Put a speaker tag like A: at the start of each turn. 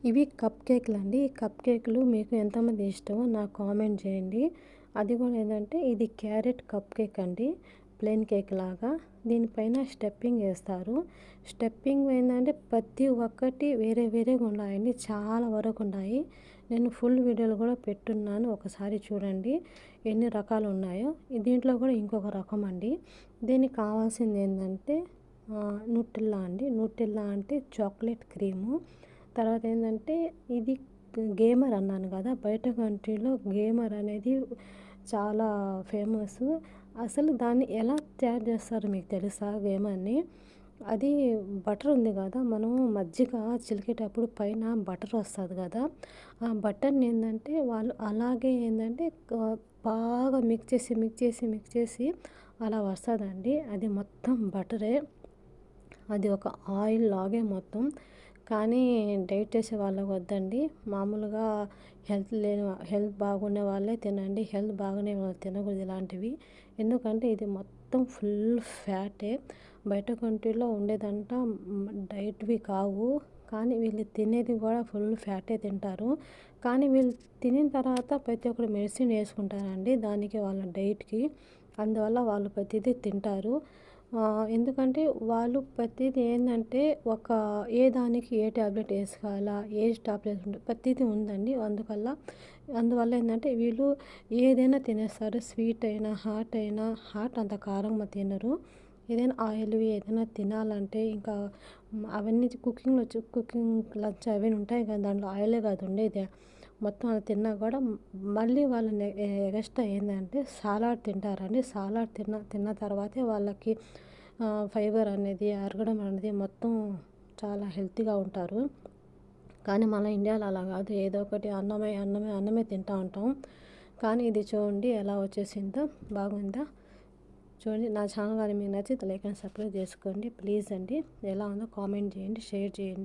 A: ఇవి కప్ కేకులండి. ఈ కప్ కేకులు మీకు ఎంతమంది ఇష్టమో నాకు కామెంట్ చేయండి. అది కూడా ఏంటంటే ఇది క్యారెట్ కప్ కేక్ అండి. ప్లెయిన్ కేక్ లాగా. దీనిపైన స్టెప్పింగ్ వేస్తారు. స్టెప్పింగ్ ఏంటంటే ప్రతి ఒక్కటి వేరే వేరేగా ఉన్నాయండి. చాలా వరకు ఉన్నాయి. నేను ఫుల్ వీడియోలు కూడా పెట్టున్నాను. ఒకసారి చూడండి ఎన్ని రకాలు ఉన్నాయో. దీంట్లో కూడా ఇంకొక రకం అండి. దీనికి కావాల్సింది ఏంటంటే న్యూట్రిల్లా అండి. న్యూట్రిల్లా అంటే చాక్లెట్ క్రీము. తర్వాత ఏంటంటే ఇది గేమర్ అన్నాను కదా, బయట కంట్రీలో గేమర్ అనేది చాలా ఫేమస్. అసలు దాన్ని ఎలా తయారు చేస్తారో మీకు తెలుసా గేమర్ని? అది బటర్ ఉంది కదా, మనము మజ్జిగ చిలికేటప్పుడు పైన బటర్ వస్తుంది కదా, ఆ బటర్ని ఏంటంటే వాళ్ళు అలాగే ఏంటంటే బాగా మిక్స్ చేసి అలా వస్తుందండి. అది మొత్తం బటరే. అది ఒక ఆయిల్ లాగే మొత్తం. కానీ డైట్ చేసే వాళ్ళకి వద్దండి. మామూలుగా హెల్త్ బాగుండే వాళ్ళే తినండి. హెల్త్ బాగానే వాళ్ళు తినకూడదు ఇలాంటివి. ఎందుకంటే ఇది మొత్తం ఫుల్ ఫ్యాటే. బయట కంట్రీలో ఉండేదంట డైట్వి కావు. కానీ వీళ్ళు తినేది కూడా ఫుల్ ఫ్యాటే తింటారు. కానీ వీళ్ళు తినిన తర్వాత ప్రతి ఒక్కరు మెడిసిన్ వేసుకుంటారండి దానికి, వాళ్ళ డైట్కి. అందువల్ల వాళ్ళు ప్రతిదీ తింటారు. ఎందుకంటే వాళ్ళు ప్రతిదీ ఏంటంటే ఏ దానికి ఏ ట్యాబ్లెట్ వేసుకోవాలా, ఏ టాబ్లెట్ ప్రతిదీ ఉందండి. అందువల్ల ఏంటంటే వీళ్ళు ఏదైనా తినేస్తారు. స్వీట్ అయినా హాట్ అంత కారంగా తినరు. ఏదైనా ఆయిల్వి ఏదైనా తినాలంటే ఇంకా అవన్నీ కుకింగ్ లంచ్ అవన్నీ ఉంటాయి కదా, దాంట్లో ఆయిలే కాదు ఉండేది. మొత్తం అది తిన్నా కూడా మళ్ళీ వాళ్ళు ఎగస్ట్రా ఏంటంటే సాలాడ్ తింటారండి. సాలాడ్ తిన్న తర్వాతే వాళ్ళకి ఫైబర్ అనేది అరగడం అనేది మొత్తం చాలా హెల్తీగా ఉంటారు. కానీ మన ఇండియాలో అలా కాదు. ఏదో ఒకటి అన్నమే తింటూ ఉంటాం. కానీ ఇది చూడండి ఎలా వచ్చేసిందో, బాగుందా చూడండి. నా ఛానల్ కానీ మీకు నచ్చితే లైక్ అండ్ సబ్స్క్రైబ్ చేసుకోండి ప్లీజ్ అండి. ఎలా ఉందో కామెంట్ చేయండి, షేర్ చేయండి.